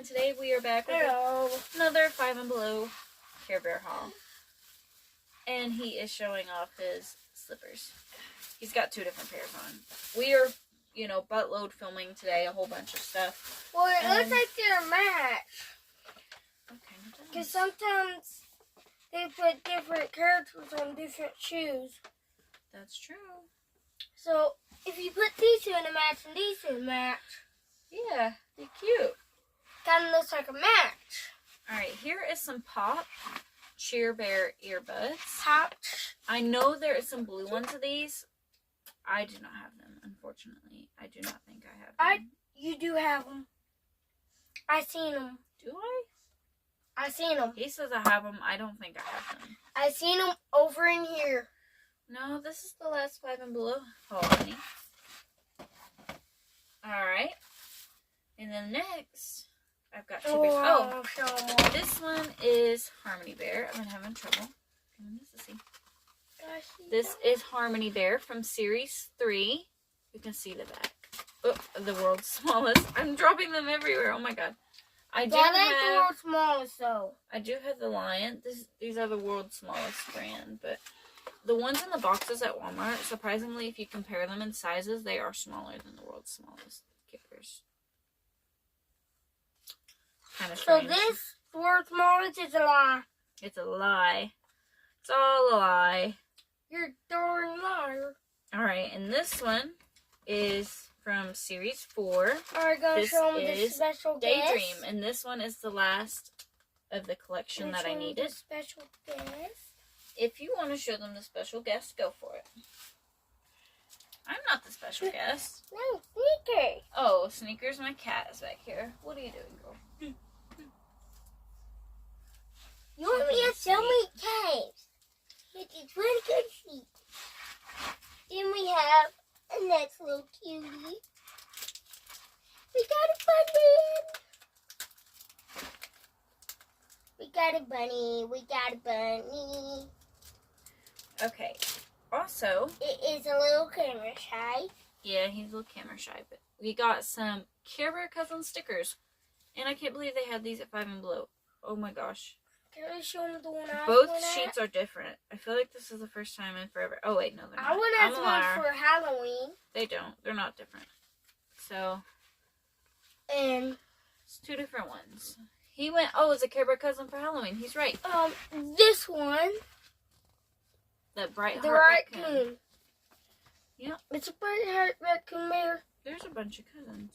today we are back with another 5 and Below Carebear haul. And he is showing off his slippers. He's got 2 different pairs on. We are, buttload filming today, a whole bunch of stuff. Well, it looks like they're a match. Okay, because sometimes they put different characters on different shoes. That's true. So, if you put these 2 in a match and these 2 in a match. Yeah, they're cute. Kind of looks like a match. Alright, here is some Pop Carebear earbuds. Pop. I know there is some blue ones of these. I do not have them, unfortunately. I do not think I have them. You do have them. I seen them. Do I? I seen them. He says I have them. I don't think I have them. I seen them over in here. No, this is the last 5 and Below haul, honey. Alright. And then next, I've got 2 pairs. This one is Harmony Bear. I've been having trouble. This is Harmony Bear from Series 3. You can see the back. Oh, the world's smallest. I'm dropping them everywhere. Oh my god. I do have the world's smallest though. I do have the Lion. These are the world's smallest brand, but the ones in the boxes at Walmart, surprisingly, if you compare them in sizes, they are smaller than the world's smallest Carebears. Kind of strange. So this world's smallest is a lie. It's a lie. It's all a lie. You're a darn liar. Alright, and this one is from Series 4. Alright, gonna show them the special Daydream, guest. and this one is the last of the collection that I needed. Special guest. If you want to show them the special guest, go for it. I'm not the special guest. No, Sneaker. Oh, Sneakers, my cat is back here. What are you doing, girl? You want me to show me caves? It's really good feet. Then we have a next little cutie. We got a bunny. We got a bunny. We got a bunny. Okay. Also, it is a little camera shy. Yeah, he's a little camera shy, but we got some Carebear Cousin stickers. And I can't believe they had these at 5 and Below. Oh my gosh. Can I show them the one I Both sheets are different. I feel like this is the first time in forever. Oh wait, no, they're not. I would have one for Halloween. They don't. They're not different. So, and it's 2 different ones. He went, oh, it's a Carebear Cousin for Halloween. He's right. This one. The Bright The Heart raccoon. Yep. It's a Bright Heart Raccoon Bear. There's a bunch of cousins.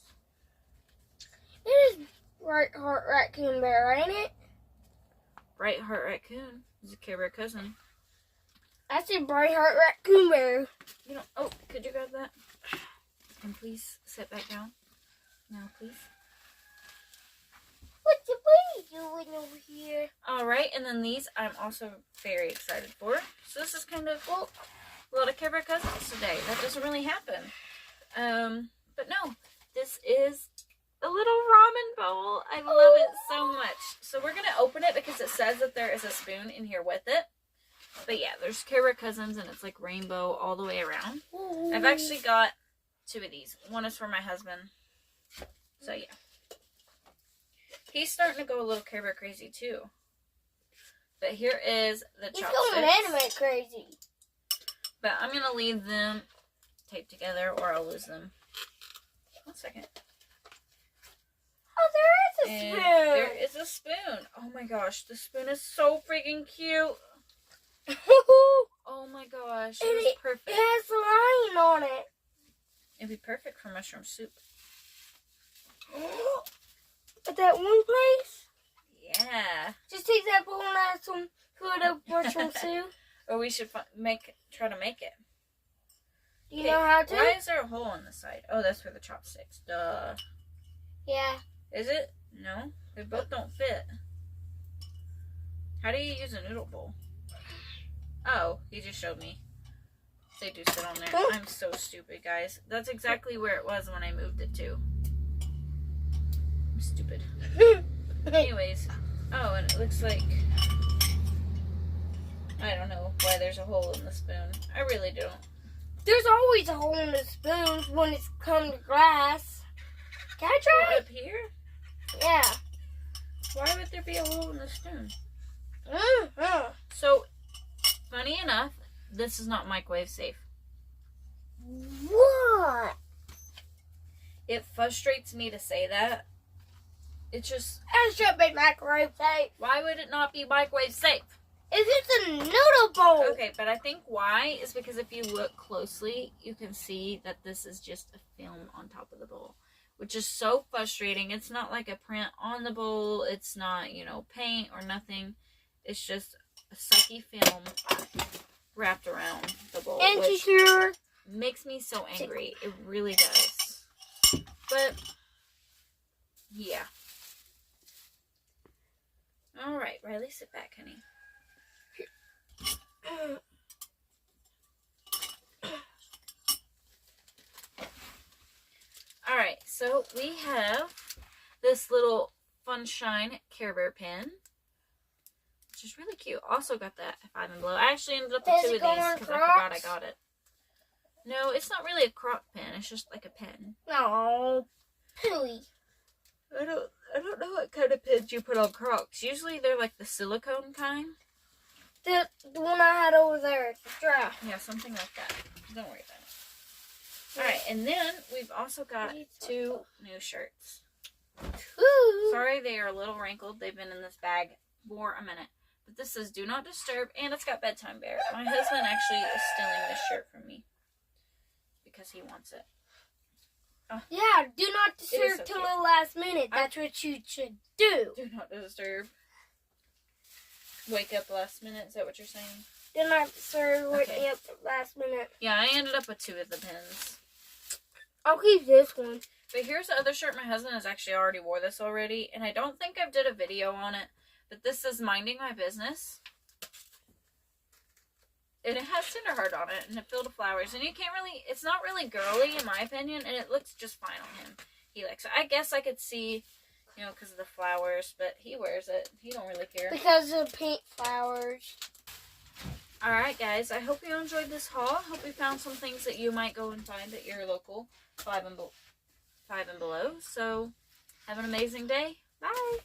It is Bright Heart Raccoon Bear, ain't it? Bright Heart Raccoon is a Carebear Cousin. I said Bright Heart Raccoon Bear. Oh, could you grab that? And please sit back down. Now, please. What are you doing over here? Alright, and then these I'm also very excited for. So this is kind of, a lot of Carebear Cousins today. That doesn't really happen. But no, this is a little ramen bowl. I love it so much. So we're going to open it because it says that there is a spoon in here with it. But yeah, there's Carebear Cousins and it's like rainbow all the way around. Ooh. I've actually got 2 of these. One is for my husband. So yeah. He's starting to go a little Carebear crazy too. But here is the chopsticks. He's going anime crazy. But I'm going to leave them taped together or I'll lose them. 1 second. Oh, there is a spoon. There is a spoon. Oh my gosh, the spoon is so freaking cute. Oh my gosh, it's perfect. It has a lion on it. It'd be perfect for mushroom soup. At that one place? Yeah. Just take that bowl and add some food of mushroom soup. Or we should try to make it. Do you know how to? Why is there a hole in the side? Oh, that's for the chopsticks. Duh. Yeah. Is it? No. They both don't fit. How do you use a noodle bowl? Oh, he just showed me. They do sit on there. I'm so stupid, guys. That's exactly where it was when I moved it to. I'm stupid. Anyways. Oh, and it looks like... I don't know why there's a hole in the spoon. I really don't. There's always a hole in the spoons when it's come to glass. Can I try? Up here? Yeah. Why would there be a hole in the spoon? Mm-hmm. So, funny enough, this is not microwave safe. What? It frustrates me to say that. It's just, It should be microwave safe. why would it not be microwave safe? Is it a noodle bowl? Okay, but I think why is because if you look closely, you can see that this is just a film on top of the bowl, which is so frustrating. It's not like a print on the bowl. It's not, you know, paint or nothing. It's just a sucky film wrapped around the bowl, which Insecure. makes me so angry. It really does. But, yeah. All right, Riley, sit back, honey. Alright, so we have this little Funshine Carebear pen, which is really cute. Also got that 5 and below. I actually ended up with 2 of these because I forgot I got it. No, it's not really a croc pen. It's just like a pen. No. Pooey. I don't know what kind of pens you put on crocs. Usually they're like the silicone kind. The one I had over there. It's dry. Yeah, something like that. Don't worry about it. Alright, and then we've also got 2 new shirts. Ooh. Sorry they are a little wrinkled. They've been in this bag for a minute. But this says do not disturb, and it's got bedtime bear. My husband actually is stealing this shirt from me because he wants it. Yeah, do not so disturb till cute. the last minute. That's what you should do. Do not disturb. Wake up last minute, is that what you're saying? Do not disturb Okay. at the last minute. Yeah, I ended up with 2 of the pens. I'll keep this one. But here's the other shirt. My husband has actually already wore this already, and I don't think I've did a video on it, but this says Minding My Business. And it has Tenderheart on it, and a field of flowers, and you can't really, it's not really girly in my opinion, and it looks just fine on him. He likes it. I guess I could see, you know, because of the flowers, but he wears it. He don't really care. Because of pink flowers. Alright guys, I hope you enjoyed this haul. I hope you found some things that you might go and find at your local 5 and below. So, have an amazing day. Bye!